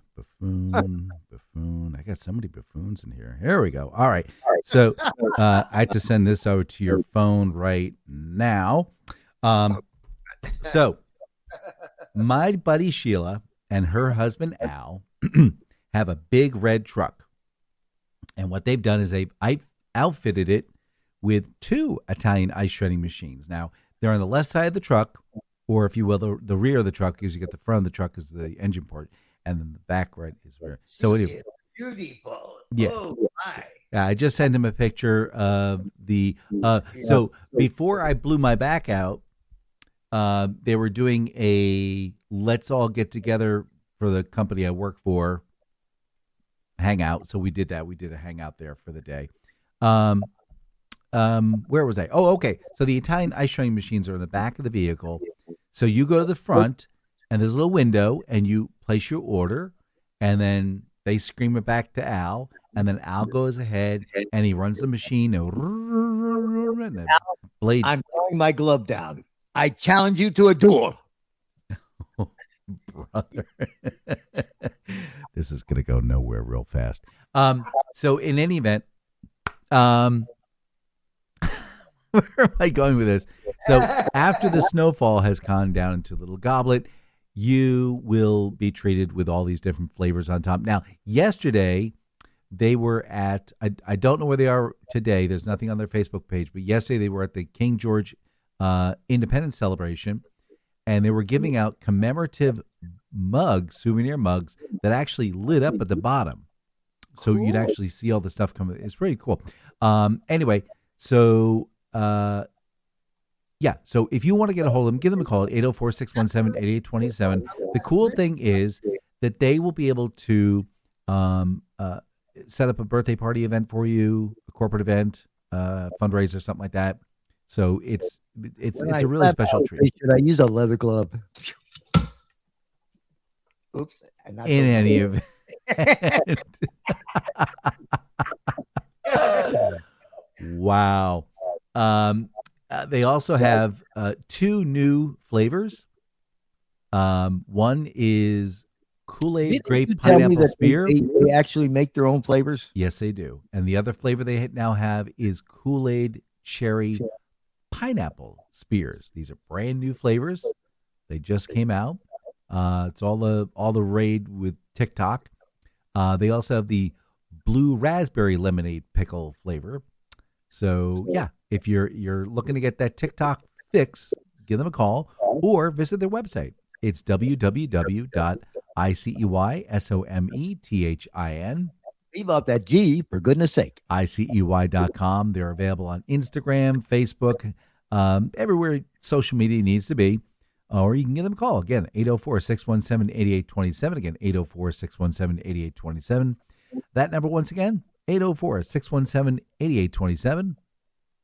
I got so many buffoons in here. Here we go. All right. So I have to send this over to your phone right now. So my buddy Sheila and her husband Al have a big red truck. And what they've done is they've outfitted it with 2 Italian ice shredding machines. Now, they're on the left side of the truck, or if you will, the rear of the truck, because you get the front of the truck is the engine port, and then the back right is where. So anyway, beautiful. Yeah. Oh, my. I just sent him a picture of the. So before I blew my back out, they were doing a let's all get together for the company I work for hangout. So we did that. We did a hangout there for the day. Where was I? Oh, okay. So the Italian ice shredding machines are in the back of the vehicle. So you go to the front, and there's a little window, and you place your order, and then they scream it back to Al, and then Al goes ahead, and he runs the machine, and the blades. I'm throwing my glove down. I challenge you to a duel. Oh, brother. This is going to go nowhere real fast. So in any event, where am I going with this? So after the snowfall has gone down into a little goblet, you will be treated with all these different flavors on top. Now, yesterday, they were at, I don't know where they are today. There's nothing on their Facebook page. But yesterday, they were at the King George Independence Celebration. And they were giving out commemorative mugs, souvenir mugs, that actually lit up at the bottom. So you'd actually see all the stuff coming. It's pretty cool. Anyway, so... yeah, so if you want to get a hold of them, give them a call at 804-617-8827. The cool thing is that they will be able to set up a birthday party event for you, a corporate event, fundraiser, something like that. So it's a really special treat. Should I use a leather glove? Oops. In any event. Wow. They also have 2 new flavors. One is Kool-Aid Didn't grape you tell me pineapple that spear. They actually make their own flavors? Yes, they do. And the other flavor they now have is Kool-Aid cherry pineapple spears. These are brand new flavors. They just came out. It's all the raid with TikTok. They also have the blue raspberry lemonade pickle flavor. So yeah, if you're looking to get that TikTok fix, give them a call or visit their website. It's www.iceymethhin. Leave out that G, for goodness sake. ICEY.com. They're available on Instagram, Facebook, everywhere social media needs to be. Or you can give them a call. Again, 804-617-8827. Again, 804-617-8827. That number once again, 804-617-8827.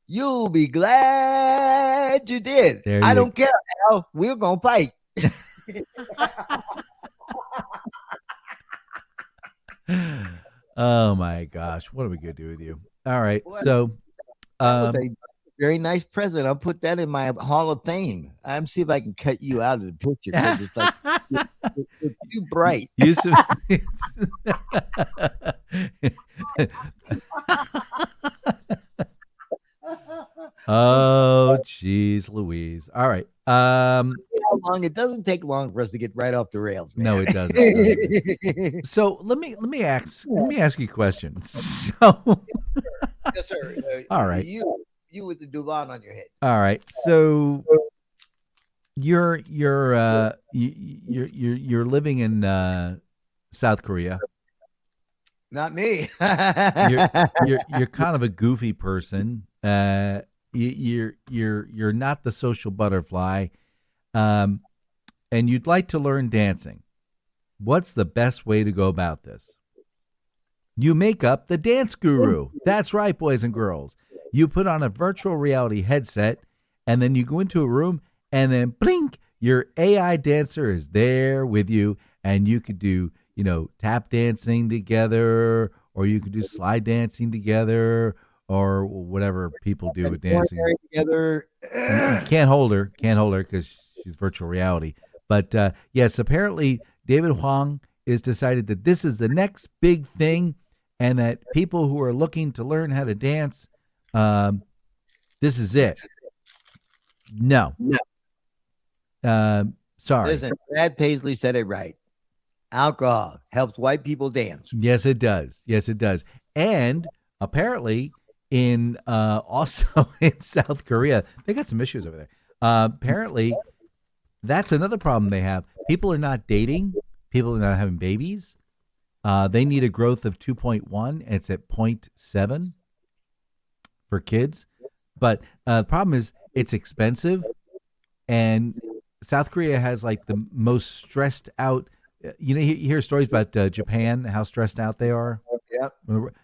You'll be glad you did. I don't care, Al. We're going to fight. Oh, my gosh. What are we going to do with you? All right. So, that was a very nice present. I'll put that in my Hall of Fame. I'm see if I can cut you out of the picture because it's like it's too bright. Oh, geez, Louise. All right. How long? It doesn't take long for us to get right off the rails, man. No, it doesn't. So let me ask you a question. So, yes, sir. All right. You with the Duvan on your head. All right. So you're living in South Korea. Not me. you're kind of a goofy person. You're not the social butterfly, and you'd like to learn dancing. What's the best way to go about this? You make up the dance guru. That's right, boys and girls. You put on a virtual reality headset, and then you go into a room, and then blink, your AI dancer is there with you, and you could do, tap dancing together, or you could do slide dancing together, or whatever people do with dancing. Together. Can't hold her because she's virtual reality. But yes, apparently David Huang has decided that this is the next big thing, and that people who are looking to learn how to dance, this is it. No. Sorry. Listen, Brad Paisley said it right. Alcohol helps white people dance. Yes, it does. And apparently also in South Korea, they got some issues over there. Apparently, that's another problem they have. People are not dating. People are not having babies. They need a growth of 2.1, and it's at 0.7 for kids. But the problem is it's expensive, and South Korea has like the most stressed out. You hear stories about Japan, how stressed out they are. Yeah.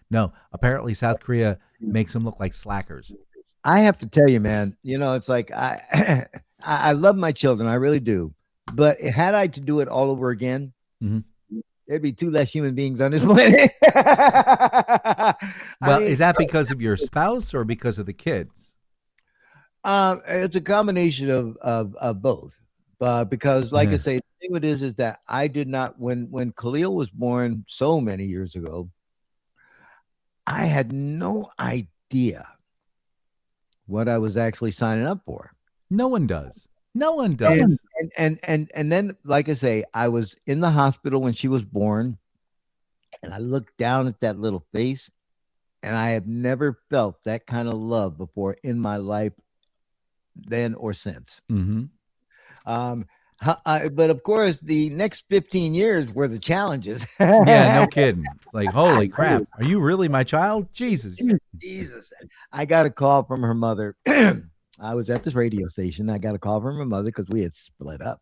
No, apparently South Korea makes them look like slackers. I have to tell you, man, it's like I love my children. I really do. But had I to do it all over again, there'd be 2 less human beings on this planet. Well, is that because of your spouse or because of the kids? It's a combination of both. Because like I say, the thing with this is that I did not, when Khalil was born so many years ago, I had no idea what I was actually signing up for. No one does. And then, like I say, I was in the hospital when she was born, and I looked down at that little face, and I have never felt that kind of love before in my life, then or since. But of course, the next 15 years were the challenges. Yeah, no kidding. It's like, holy crap. Are you really my child? Jesus. I got a call from her mother. I was at this radio station. I got a call from her mother because we had split up.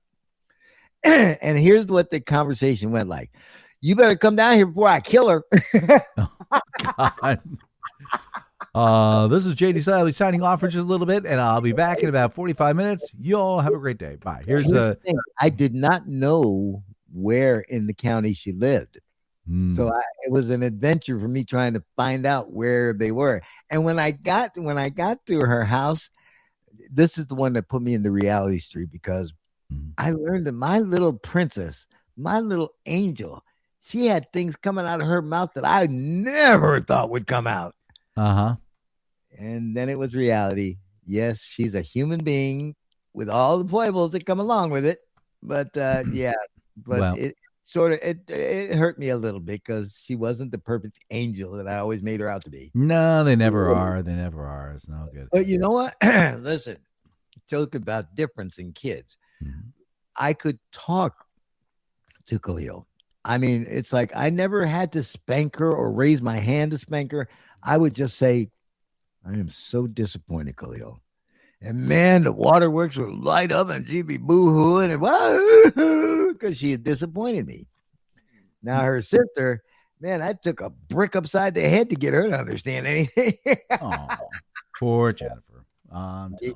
And here's what the conversation went like. You better come down here before I kill her. Oh, God. This is JD Sladio signing off for just a little bit, and I'll be back in about 45 minutes. You all have a great day. Bye. Here's the thing. I did not know where in the county she lived. So it was an adventure for me trying to find out where they were. And when I got to her house, this is the one that put me into reality street, because I learned that my little princess, my little angel, she had things coming out of her mouth that I never thought would come out. And then it was reality. Yes, she's a human being with all the foibles that come along with it. But it sort of it hurt me a little bit, because she wasn't the perfect angel that I always made her out to be. No, they never are. They never are. It's no good. But you know what? Listen, joke about difference in kids. I could talk to Khalil. I mean, it's like I never had to spank her or raise my hand to spank her. I would just say, I am so disappointed, Khalil. And man, the waterworks would light up and she'd be boo-hooing and because she had disappointed me. Now her sister, man, I took a brick upside the head to get her to understand anything. Oh, poor Jennifer. I'm telling you.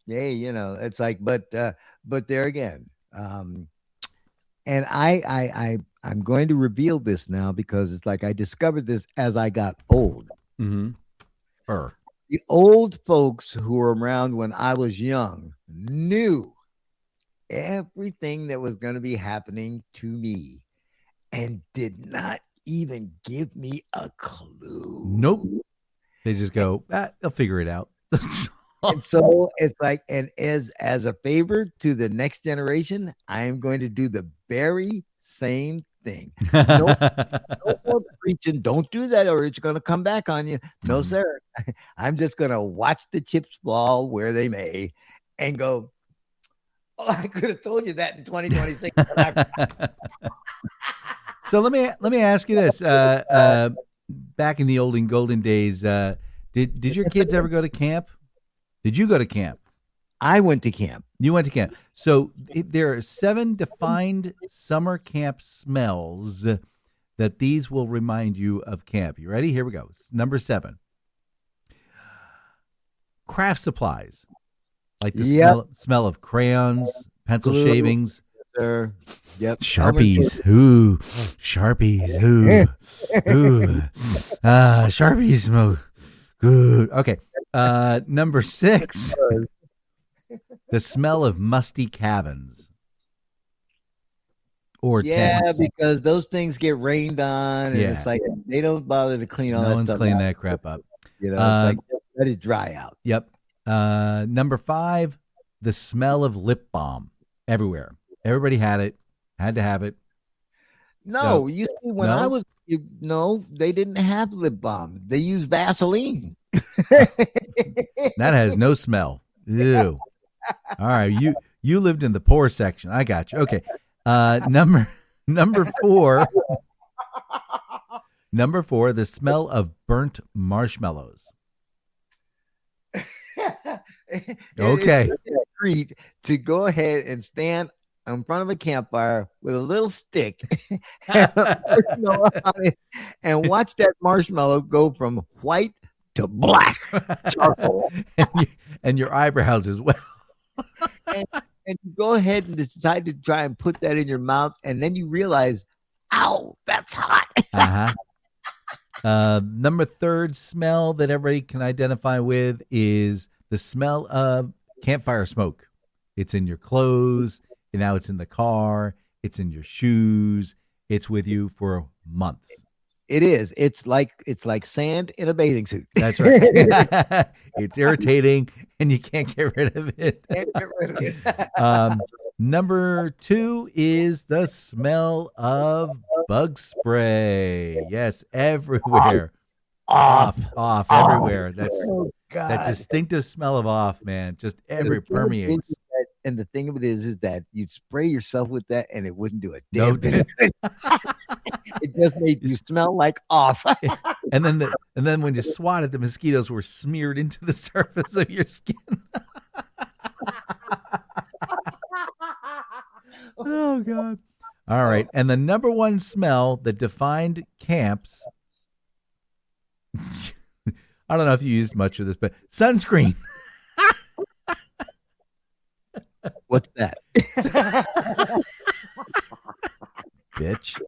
Yeah, you know, it's like, but there again, and I'm going to reveal this now, because it's like I discovered this as I got old. The old folks who were around when I was young knew everything that was going to be happening to me and did not even give me a clue. Nope. They just go, they'll figure it out. And so it's like, and as a favor to the next generation, I am going to do the very same thing. No more preaching. Don't do that, or it's going to come back on you. No, sir. I'm just going to watch the chips fall where they may and go, oh, I could have told you that in 2026. So let me ask you this. Back in the olden golden days, did your kids ever go to camp? Did you go to camp? I went to camp. You went to camp. So there are 7 defined summer camp smells that these will remind you of camp. You ready? Here we go. Number 7. Craft supplies. Like the smell of crayons, pencil shavings. Sir. Yep. Sharpies. Ooh. Sharpies. Ooh. Ooh. Sharpies smoke. Good. Okay. Number 6. The smell of musty cabins. Or tents. Because those things get rained on, and it's like they don't bother to clean all that stuff. No one's cleaning that crap up. You know, it's like let it dry out. Yep. Number 5, the smell of lip balm everywhere. Everybody had it. Had to have it. No, you see, when I was they didn't have lip balm. They used Vaseline. That has no smell. Ew. All right, you lived in the poor section. I got you. Okay. Number 4. Number 4, the smell of burnt marshmallows. Okay. It's a treat to go ahead and stand in front of a campfire with a little stick and watch that marshmallow go from white to black charcoal. and your eyebrows as well. and you go ahead and decide to try and put that in your mouth, and then you realize, ow, that's hot. Number 3 smell that everybody can identify with is the smell of campfire smoke. It's in your clothes, and now it's in the car, it's in your shoes, it's with you for months. It is. It's like sand in a bathing suit. That's right. It's irritating, and you can't get rid of it. Number 2 is the smell of bug spray. Yes, everywhere. Off, everywhere. That's that distinctive smell of off, man. Just permeates. And the thing of it is that you'd spray yourself with that, and it wouldn't do a damn thing. It just made you smell like off. and then when you swatted, the mosquitoes were smeared into the surface of your skin. Oh God! All right, and the number 1 smell that defined camps. I don't know if you used much of this, but sunscreen. What's that? Bitch.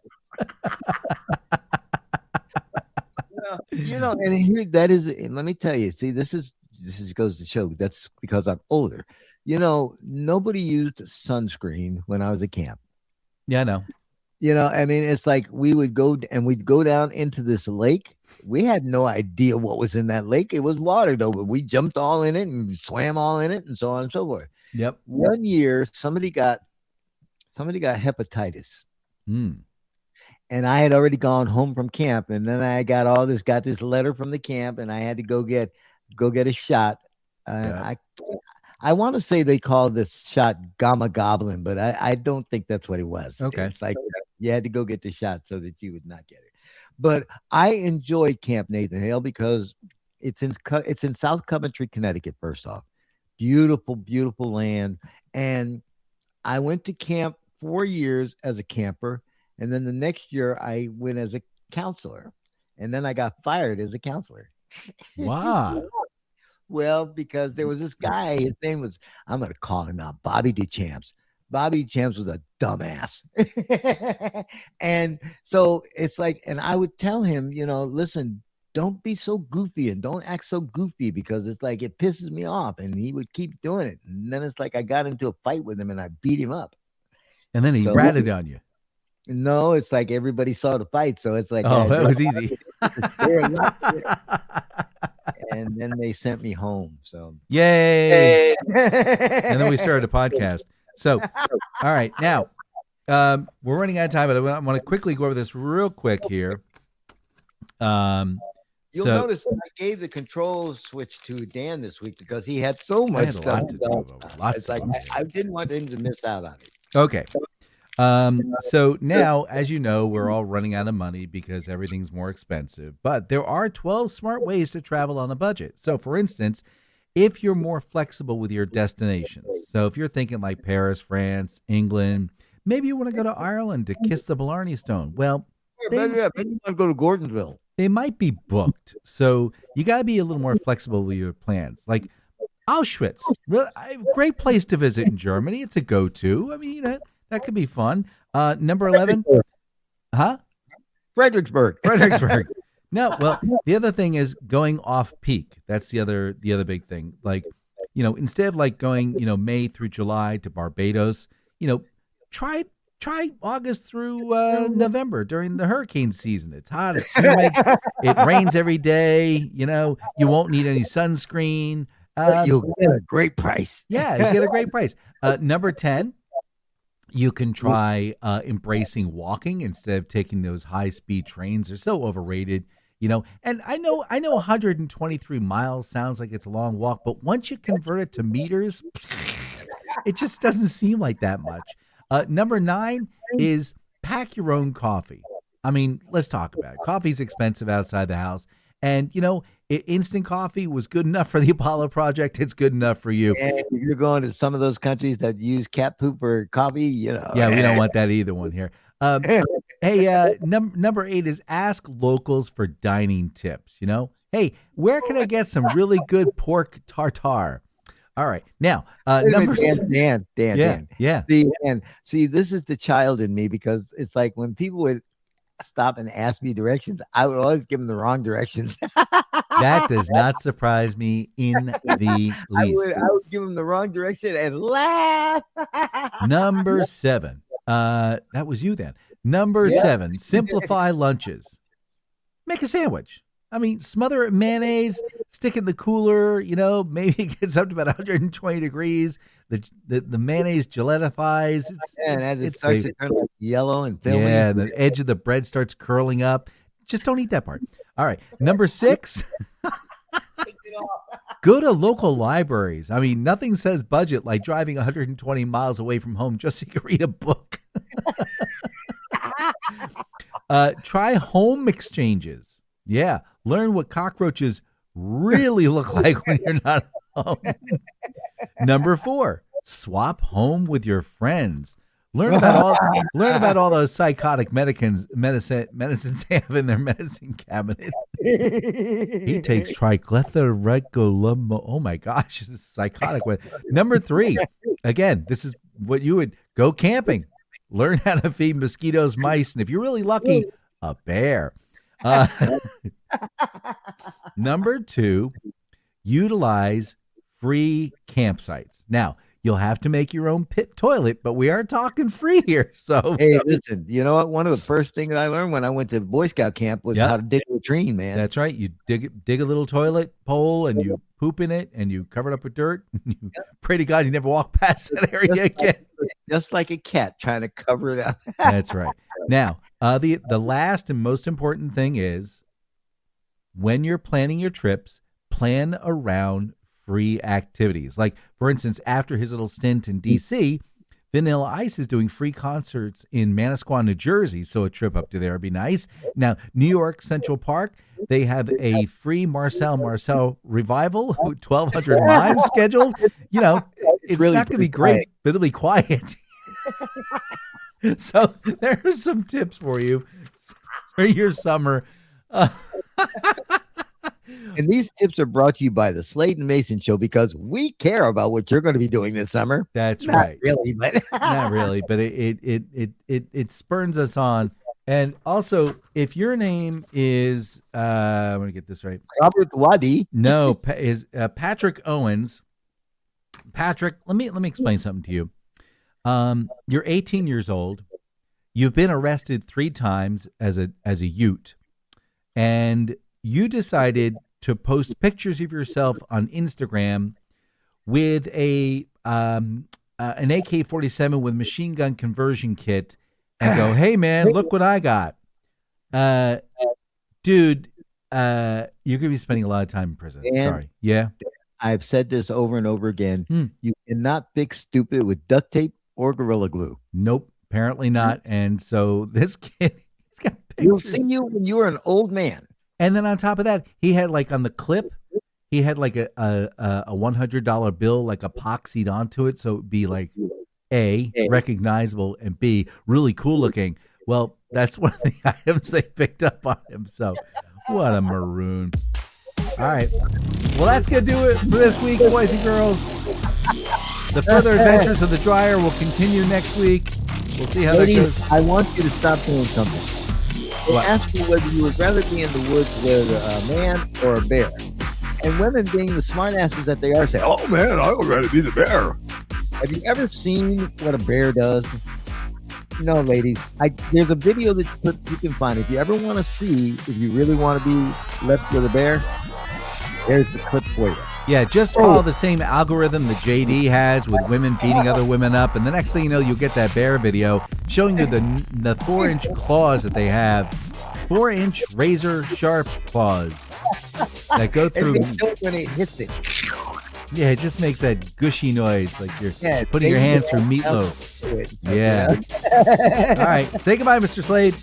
And here that is. And let me tell you. See, this is goes to show that's because I'm older. Nobody used sunscreen when I was at camp. Yeah, I know. I mean, it's like we'd go down into this lake. We had no idea what was in that lake. It was water though, but we jumped all in it and swam all in it and so on and so forth. Yep. One year, somebody got hepatitis. And I had already gone home from camp, and then I got this letter from the camp, and I had to go get a shot. And I want to say they called this shot Gamma Goblin, but I don't think that's what it was. Okay. It's like you had to go get the shot so that you would not get it. But I enjoyed Camp Nathan Hale because it's in South Coventry, Connecticut. First off, beautiful, beautiful land. And I went to camp 4 years as a camper. And then the next year I went as a counselor. And then I got fired as a counselor. Wow. Well, because there was this guy, his name was, I'm going to call him out, Bobby DeChamps. Bobby DeChamps was a dumbass. And so it's like, and I would tell him, listen, don't be so goofy and don't act so goofy because it's like, it pisses me off. And he would keep doing it. And then it's like, I got into a fight with him and I beat him up. And then he ratted on you. No, it's like everybody saw the fight. So it's like, oh, that was easy. And then they sent me home. So yay! And then we started a podcast. So, all right, now we're running out of time, but I want to quickly go over this real quick here. You'll notice that I gave the control switch to Dan this week because he had so much stuff to do. It's like I didn't want him to miss out on it. Okay. So now, as you know, we're all running out of money because everything's more expensive, but there are 12 smart ways to travel on a budget. So for instance, if you're more flexible with your destinations, so if you're thinking like Paris, France, England, maybe you want to go to Ireland to kiss the Blarney Stone. Well, maybe you want to go to Gordonsville. They might be booked. So you got to be a little more flexible with your plans. Like Auschwitz, great place to visit in Germany. It's a go-to. I mean, that could be fun. Number 11. Huh? Fredericksburg. No, well, the other thing is going off peak. That's the other big thing. Like, instead of like going, May through July to Barbados, try August through November during the hurricane season. It's hot, it's humid, it rains every day. You won't need any sunscreen. You'll get a great price. Yeah, you get a great price. Number 10. You can try embracing walking instead of taking those high-speed trains. They're so overrated, And I know 123 miles sounds like it's a long walk, but once you convert it to meters, it just doesn't seem like that much. Number 9 is pack your own coffee. I mean, let's talk about it. Coffee's expensive outside the house. And, instant coffee was good enough for the Apollo Project. It's good enough for you. And if you're going to some of those countries that use cat poop for coffee, Yeah, we don't want that either one here. Hey, number 8 is ask locals for dining tips. Hey, where can I get some really good pork tartare? All right. Now, number Dan. Yeah. See, this is the child in me because it's like when people would stop and ask me directions, I would always give them the wrong directions. That does not surprise me in the least. I would give them the wrong direction and laugh. Number 7. That was you then. Number 7, simplify lunches. Make a sandwich. I mean, smother it in mayonnaise, stick it in the cooler, maybe it gets up to about 120 degrees. The mayonnaise gelatifies. And as it starts to turn like yellow and filmy. Yeah, the edge of the bread starts curling up. Just don't eat that part. All right. Number 6. Go to local libraries. I mean, nothing says budget like driving 120 miles away from home just so you can read a book. Try home exchanges. Yeah. Learn what cockroaches really look like when you're not home. Number 4, swap home with your friends. Learn about all those psychotic medicines they have in their medicine cabinet. He takes triglycericolum. Oh my gosh, this is a psychotic one. Number 3, again, this is what you would go camping. Learn how to feed mosquitoes, mice, and if you're really lucky, a bear. Number 2, utilize free campsites. Now, you'll have to make your own pit toilet, but we are talking free here. So, hey, listen, you know what? One of the first things I learned when I went to Boy Scout camp was how to dig a latrine, man. That's right. You dig a little toilet pole and you poop in it and you cover it up with dirt. And you pray to God you never walk past that area again. Just like a cat trying to cover it up. That's right. Now, the last and most important thing is when you're planning your trips, plan around free activities. Like, for instance, after his little stint in D.C., Vanilla Ice is doing free concerts in Manasquan, New Jersey, so a trip up to there would be nice. Now, New York Central Park, they have a free Marcel revival, 1,200 mimes scheduled. You know, it's really not going to be great, but it'll be quiet. So there are some tips for you for your summer. And these tips are brought to you by the Slade and Mayson Show because we care about what you're going to be doing this summer. That's not right. Really, but not really, but it spurs us on. And also, if your name is I want to get this right. Robert Wadi. No, is Patrick Owens. Patrick, let me explain something to you. You're 18 years old. You've been arrested 3 times as a Ute, and you decided to post pictures of yourself on Instagram with an AK-47 with machine gun conversion kit and go, hey, man, look what I got. Dude, you're going to be spending a lot of time in prison. Sorry. Yeah? I've said this over and over again. You cannot fix stupid with duct tape or Gorilla Glue. Nope, apparently not. And so this kid, he's got pictures. You'll see you when you are an old man. And then on top of that, he had like on the clip, he had like a $100 bill like epoxied onto it, so it'd be like A, recognizable, and B, really cool looking. Well, that's one of the items they picked up on him. So what a maroon. All right. Well, that's going to do it for this week, boys and girls. The further adventures of the dryer will continue next week. We'll see how that goes. I want you to stop doing something. They ask you whether you would rather be in the woods with a man or a bear. And women, being the smartasses that they are, say, oh, man, I would rather be the bear. Have you ever seen what a bear does? No, ladies. There's a video that you can find. If you ever want to see, if you really want to be left with a bear, there's the clip for you. Yeah, just follow the same algorithm that JD has with women beating other women up. And the next thing you know, you'll get that bear video showing you the 4-inch claws that they have. 4-inch razor sharp claws that go through. When it hits it. Yeah, it just makes that gushy noise like you're putting your hands through meatloaf. Yeah. All right. Say goodbye, Mr. Slade.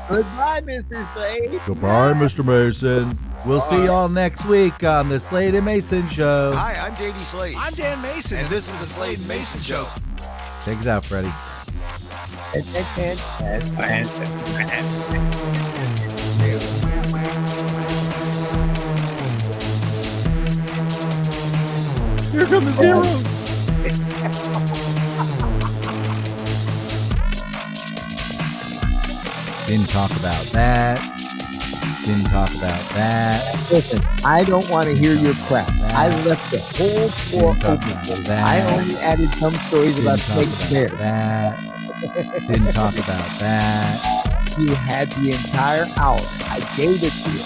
Goodbye, Mr. Slade. Goodbye, Mr. Mason. We'll see y'all next week on the Slade and Mayson Show. Hi, I'm JD Slade. I'm Dan Mason. And this is the Slade and Mayson Show. Take us out, Freddie. Here come the zeros. Didn't talk about that. Didn't talk about that. Listen, I don't want to hear your crap. I left the whole floor open. I only added some stories about snakes there. Didn't talk about that. You had the entire hour. I gave it to you.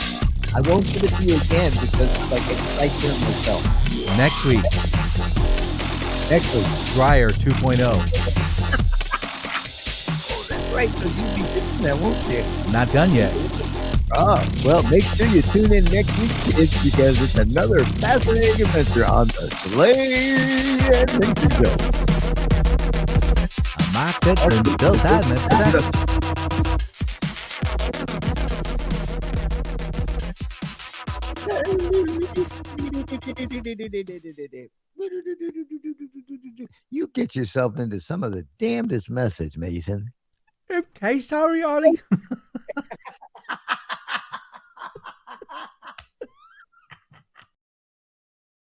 I won't give it to you again because it's like hearing myself. Next week, Dryer 2.0. Right, so you'll be fixing that, won't you? Not done yet. Oh, well, make sure you tune in next week, kids, because it's another fascinating adventure on the Slade and Mayson Show. My kids and Bill Tadman. You get yourself into some of the damnedest message, Mason. Okay, sorry, Ollie.